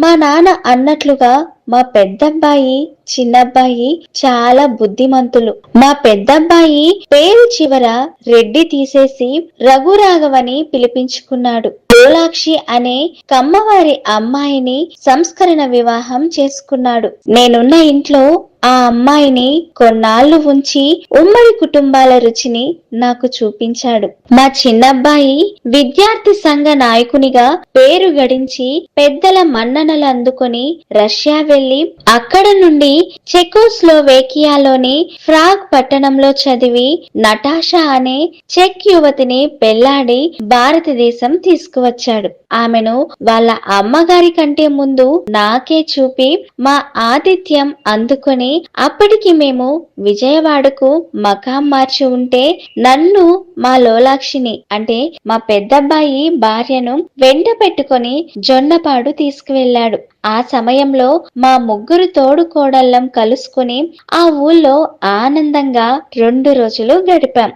మా నాన్న అన్నట్లుగా మా పెద్దబ్బాయి చిన్నబ్బాయి చాలా బుద్ధిమంతులు. మా పెద్దబ్బాయి పేరు చివర రెడ్డి తీసేసి రఘురాఘవని పిలిపించుకున్నాడు. లోలాక్షి అనే కమ్మవారి అమ్మాయిని సంస్కరణ వివాహం చేసుకున్నాడు. నేనున్న ఇంట్లో ఆ అమ్మాయిని కొన్నాళ్లు ఉంచి ఉమ్మడి కుటుంబాల రుచిని నాకు చూపించాడు. మా చిన్నబ్బాయి విద్యార్థి సంఘ నాయకునిగా పేరు గడించి పెద్దల మన్ననలు అందుకొని రష్యా వెళ్లి అక్కడ నుండి చెకోస్లోవేకియాలోని ఫ్రాగ్ పట్టణంలో చదివి నటాషా అనే చెక్ యువతిని పెళ్లాడి భారతదేశం తీసుకువచ్చాడు. ఆమెను వాళ్ళ అమ్మగారి కంటే ముందు నాకే చూపి మా ఆతిథ్యం అందుకొని అప్పటికి మేము విజయవాడకు మకాం మార్చి ఉంటే నన్ను మా లోలాక్షిని అంటే మా పెద్దబ్బాయి భార్యను వెంట పెట్టుకొని జొన్నపాడు తీసుకువెళ్లాడు. ఆ సమయంలో మా ముగ్గురు తోడు కోడళ్ళం కలుసుకుని ఆ ఊళ్ళో ఆనందంగా 2 రోజులు గడిపాం.